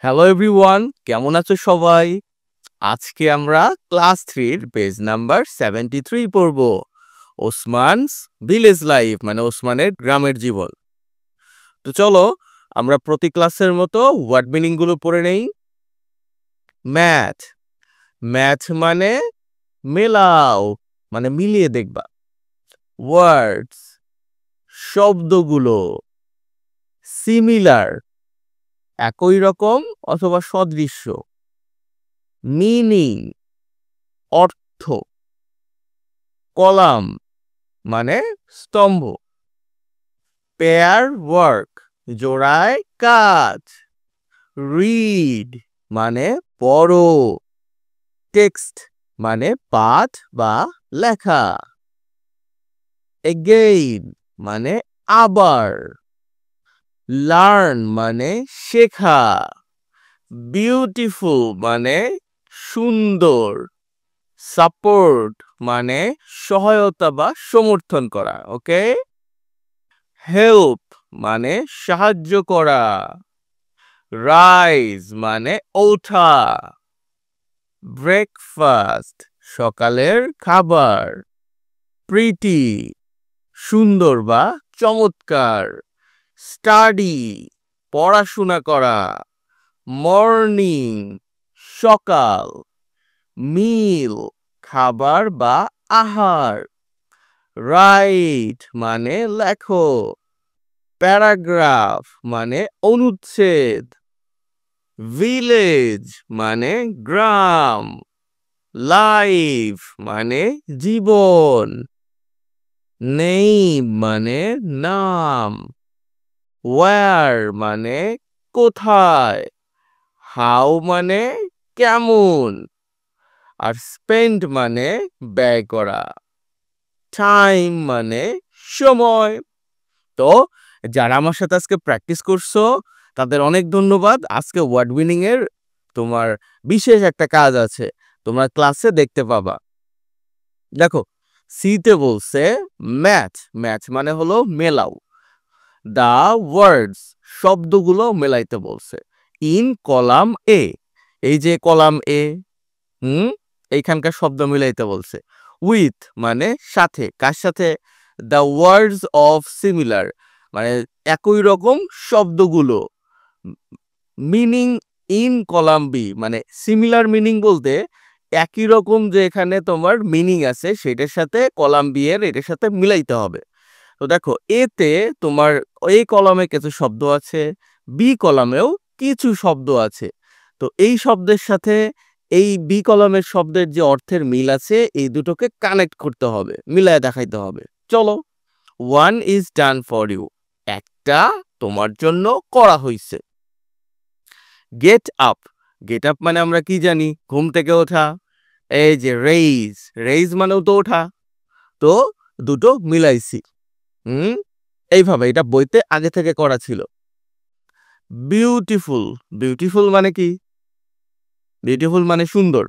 Hello everyone, কেমন আছো সবাই? আজকে আমরা ক্লাস 3 পেজ নাম্বার 73 পড়ব। ওসমানস ভিলেজ লাইফ মানে ওসমানের গ্রামের জীবন। তো চলো আমরা প্রতি ক্লাসের মতো ওয়ার্ড মিনিং গুলো পড়ে নেই। ম্যাথ, ম্যাথ মানে মেলাও, মানে মিলিয়ে দেখবা। ওয়ার্ডস, শব্দগুলো। সিমিলার, একই রকম অথবা সদৃশ্য। মিনিং, অর্থ। কলাম মানে স্তম্ভ। পেয়ার ওয়ার্ক, জোড়ায় কাজ। রিড মানে পড়ো। টেক্সট মানে পাঠ বা লেখা। এগেইন মানে আবার। লার্ন মানে শেখা। বিউটিফুল মানে সুন্দর। সাপোর্ট মানে সহায়তা বা সমর্থন করা। ওকে, হেল্প মানে সাহায্য করা। রাইজ মানে ওঠা। ব্রেকফাস্ট সকালের খাবার। প্রিটি সুন্দর বা চমৎকার। স্টাডি পড়াশোনা করা। মর্নিং সকাল। মিল খাবার বা আহার। রাইট মানে লেখো। প্যারাগ্রাফ মানে অনুচ্ছেদ। ভিলেজ মানে গ্রাম। লাইফ মানে জীবন। নেম মানে নাম। ওয়্যার মানে কোথায়। হাউ মানে কেমন। আর স্পেন্ড মানে ব্যয় করা। টাইম মানে সময়। তো যারা আমার সাথে আজকে প্র্যাকটিস করছো তাদের অনেক ধন্যবাদ। আজকে ওয়ার্ড উইনিং এর তোমার বিশেষ একটা কাজ আছে, তোমরা ক্লাসে দেখতে পাবা। দেখো, সিতে বলছে ম্যাথ, ম্যাথ মানে হলো মেলাও। দা ওয়ার্ডস শব্দগুলো মেলাইতে বলছে। ইন কলাম এ, এই যে কলাম এ, এইখানকার শব্দ মিলাইতে বলছে। উইথ মানে সাথে, কার সাথে? দ্য ওয়ার্ডস অফ সিমিলার মানে একই রকম শব্দগুলো। মিনিং ইন কলাম বি মানে সিমিলার মিনিং বলতে একই রকম যে এখানে তোমার মিনিং আছে সেটার সাথে কলাম বি এর এটার সাথে মিলাইতে হবে। তো দেখো, এতে তোমার এই কলামে কিছু শব্দ আছে, বি কলামেও কিছু শব্দ আছে। তো এই শব্দের সাথে এই বি কলামের শব্দের যে অর্থের মিল আছে এই দুটোকে কানেক্ট করতে হবে, মিলায় দেখাইতে হবে। চলো, one is done for you, একটা তোমার জন্য করা হয়েছে। গেট আপ, গেট আপ মানে আমরা কি জানি? ঘুম থেকে ওঠা। এই যে রেইজ, রেইজ মানেও তো ওঠা। তো দুটো মিলাইছি। এইভাবে এটা বইতে আগে থেকে করা ছিল। বিউটিফুল, বিউটিফুল মানে কি? বিউটিফুল মানে সুন্দর।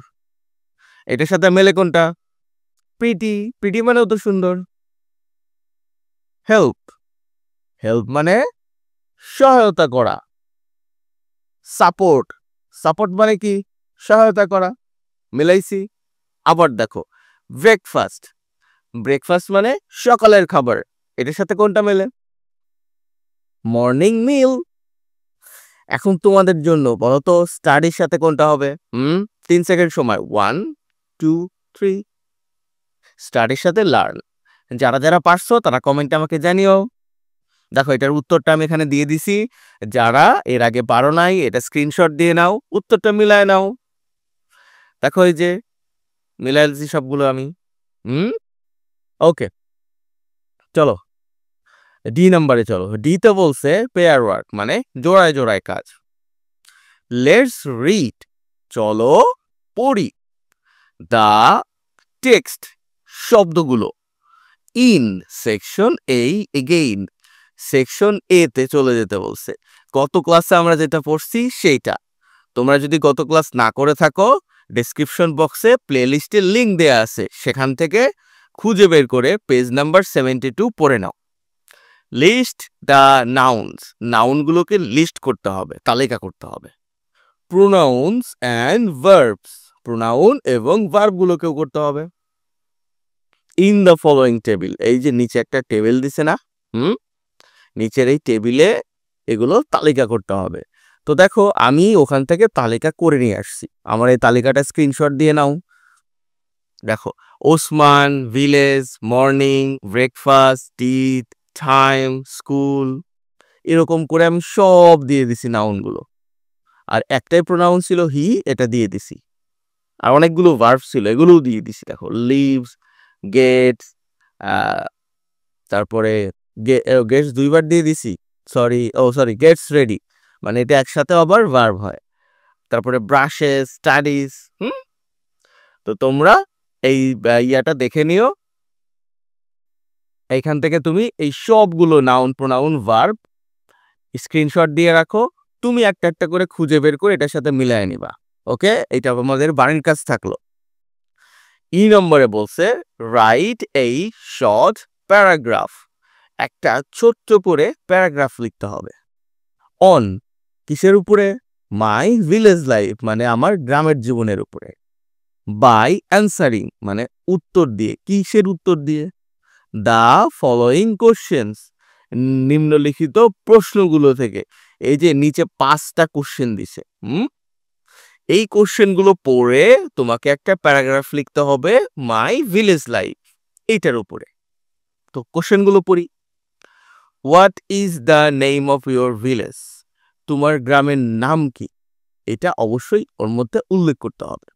এটার সাথে মেলে কোনটা? প্রিটি, প্রিটি মানেও তো সুন্দর। হেল্প, হেল্প মানে সহায়তা করা। সাপোর্ট, সাপোর্ট মানে কি? সহায়তা করা। মিলাইছি। আবার দেখো, ব্রেকফাস্ট, ব্রেকফাস্ট মানে সকালের খাবার। এটার সাথে কোনটা মেলে? মর্নিং মিল। এখন তোমাদের জন্য বলো তো স্টাডির সাথে কোনটা হবে? 3 সেকেন্ড সময়, 1 2 3। স্টাডির সাথে লার্ন। যারা যারা পারছো তারা কমেন্টে আমাকে জানিও। দেখো, এটার উত্তরটা আমি এখানে দিয়ে দিছি। যারা এর আগে পারো নাই এটা স্ক্রিনশট দিয়ে নাও, উত্তরটা মিলায় নাও। দেখো, এই যে মিলাই দিছি সবগুলো আমি। ওকে, চলো ডি নাম্বারে চলো। ডিতে বলছে পেয়ার ওয়ার্ক মানে জোড়ায় জোড়ায় কাজ। লেটস রিড, চলো পড়ি। দা টেক্সট, শব্দগুলো। In section A, again section A তে চলে যেতে বলছে। গত ক্লাসে আমরা যেটা পড়ছি সেইটা। তোমরা যদি গত ক্লাস না করে থাকো, ডেসক্রিপশন বক্সে প্লেলিস্টের লিংক দেয়া আছে, সেখান থেকে খুঁজে বের করে পেজ নাম্বার 72 পড়ে নাও। লিস্ট দ্য নাউনস, নাউনগুলোকে লিস্ট করতে হবে, তালিকা করতে হবে। pronouns and verbs, pronoun এবং verb গুলোকেও করতে হবে। in the following table, এই যে নিচে একটা টেবিল দিছে না, নিচের এই টেবিলে এগুলো তালিকা করতে হবে। তো দেখো আমি ওখান থেকে তালিকা করে নিয়ে আসছি, আমার এই তালিকাটা স্ক্রিনশট দিয়ে নাও। দেখো Osman, village, morning, breakfast, teeth, time, school, এরকম করে আমি সব দিয়ে দিছি নাউনগুলো। আর একটাই প্রোনাউন ছিল হি, এটা দিয়ে দিছি। আর অনেকগুলো ভার্ব ছিল, এগুলোও দিয়ে দিছি। দেখো লিভস, গেটস, তারপরে গেটস দুইবার দিয়ে দিছি, সরি গেটস রেডি, মানে এটা একসাথে আবার ভার্ব হয়। তারপরে ব্রাশেস, স্টাডিজ। তো তোমরা এই ইয়াটা দেখে নিও, এইখান থেকে তুমি এই সবগুলো নাউন, প্রোনাউন, ভার্ব স্ক্রিনশট দিয়ে রাখো। তুমি একটা একটা করে খুঁজে বের করে এটার সাথে মিলায় নিবা। ওকে, এটা আমাদের বাড়ির কাজ থাকলো। ই নম্বরে বলছে রাইট এই শর্ট প্যারাগ্রাফ, একটা ছোট্ট করে প্যারাগ্রাফ লিখতে হবে। অন কিসের উপরে? মাই ভিলেজ লাইফ, মানে আমার গ্রামের জীবনের উপরে। বাই অ্যান্সারিং, মানে উত্তর দিয়ে। কিসের উত্তর দিয়ে? দ্য ফলোয়িং কোশ্চেন্স, নিম্নলিখিত প্রশ্নগুলো থেকে। এই যে নিচে 5টা কোশ্চেন দিছে, এই কোশ্চেনগুলো পড়ে তোমাকে একটা প্যারাগ্রাফ লিখতে হবে মাই ভিলেজ লাইফ এইটার উপরে। তো কোশ্চেনগুলো পড়ি। What is the name of your village, তোমার গ্রামের নাম কি? এটা অবশ্যই ওর মধ্যে উল্লেখ করতে হবে।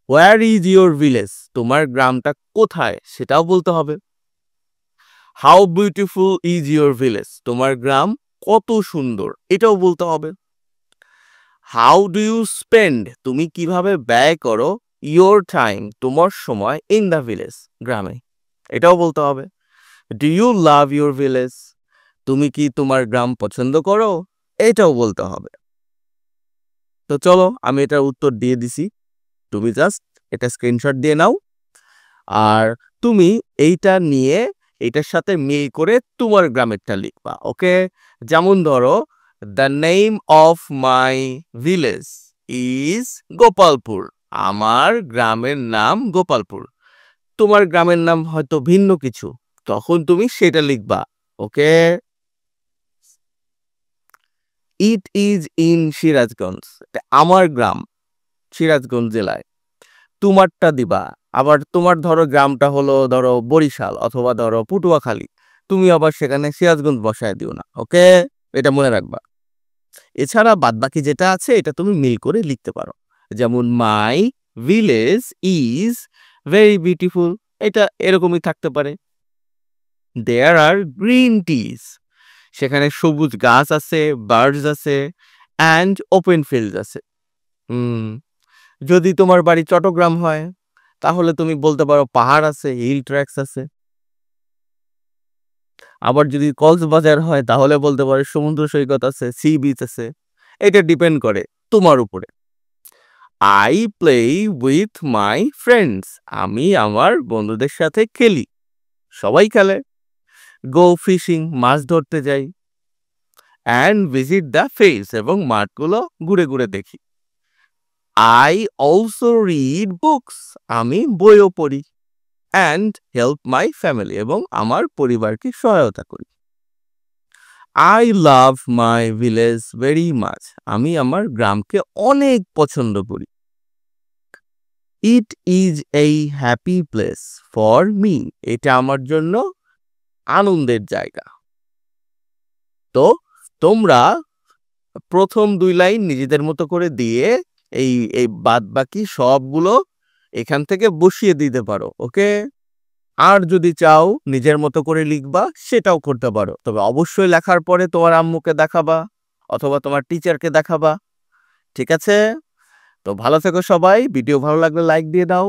হোয়ার ইজ ইউর ভিলেজ, তোমার গ্রামটা কোথায় সেটাও বলতে হবে। How beautiful is your village, তোমার গ্রাম কত সুন্দর, এটাও বলতে হবে। হাউ ডু ইউ স্পেন্ড, তুমি কিভাবে ব্যয় করো ইয়োর টাইম, তোমার সময় ইন দ্য ভিলেজ, গ্রামে, এটাও বলতে হবে। Do you love your village, তুমি কি তোমার গ্রাম পছন্দ করো, এটাও বলতে হবে। তো চলো আমি এটার উত্তর দিয়ে দিছি, তুমি জাস্ট এটা স্ক্রিনশট দিয়ে নাও। আর তুমি এইটা নিয়ে এটার সাথে মিল করে তোমার গ্রামেরটা লিখবা। ওকে, যেমন ধরো the name of my village is Gopalpur, আমার গ্রামের নাম গোপালপুর। তোমার গ্রামের নাম হয়তো ভিন্ন কিছু, তখন তুমি সেটা লিখবা। ওকে, ইট ইজ ইন সিরাজগঞ্জ, আমার গ্রাম সিরাজগঞ্জ জেলায়। তোমারটা দিবা, আবার তোমার ধরো গ্রামটা হলো ধরো বরিশাল অথবা ধরো পটুয়াখালী, তুমি আবার সেখানে সিরাজগঞ্জ বসায় দিও না। ওকে, এটা মনে রাখবা। এছাড়া বাদবাকি যেটা আছে এটা তুমি মিল করে লিখতে পারো, যেমন my village is very beautiful, এটা এরকমই থাকতে পারে। দেয়ার আর গ্রিন টিজ, সেখানে সবুজ গাছ আছে, বার্ডস আছে, অ্যান্ড ওপেন ফিল্ড আছে। যদি তোমার বাড়ি চট্টগ্রাম হয় তাহলে তুমি বলতে পারো পাহাড় আছে, হিল ট্র্যাকস আছে। আবার যদি কক্সবাজার হয় তাহলে বলতে পারো সমুদ্র সৈকত আছে, সি বিচ আছে। এটা ডিপেন্ড করে তোমার উপরে। I play with my friends, আমি আমার বন্ধুদের সাথে খেলি, সবাই খেলে। গো ফিশিং, মাছ ধরতে যাই। অ্যান্ড ভিজিট দ্য ফিল্ডস, এবং মাঠগুলো ঘুরে ঘুরে দেখি। আই অলসো রিড বুকস, আমি বইও পড়ি। অ্যান্ড হেল্প মাই ফ্যামিলি, এবং আমার পরিবারকে সহায়তা করি। I love my village very much, আমি আমার গ্রামকে অনেক পছন্দ করি। ইট ইজ এই হ্যাপি প্লেস ফর মি, এটা আমার জন্য আনন্দের জায়গা। তো তোমরা প্রথম 2 লাইন নিজেদের মতো করে দিয়ে এই এই বাদ বাকি সবগুলো এখান থেকে বসিয়ে দিতে পারো। ওকে, আর যদি চাও নিজের মতো করে লিখবা সেটাও করতে পারো, তবে অবশ্যই লেখার পরে তোমার আম্মুকে দেখাবা অথবা তোমার টিচারকে দেখাবা। ঠিক আছে, তো ভালো থেকো সবাই। ভিডিও ভালো লাগলে লাইক দিয়ে দাও।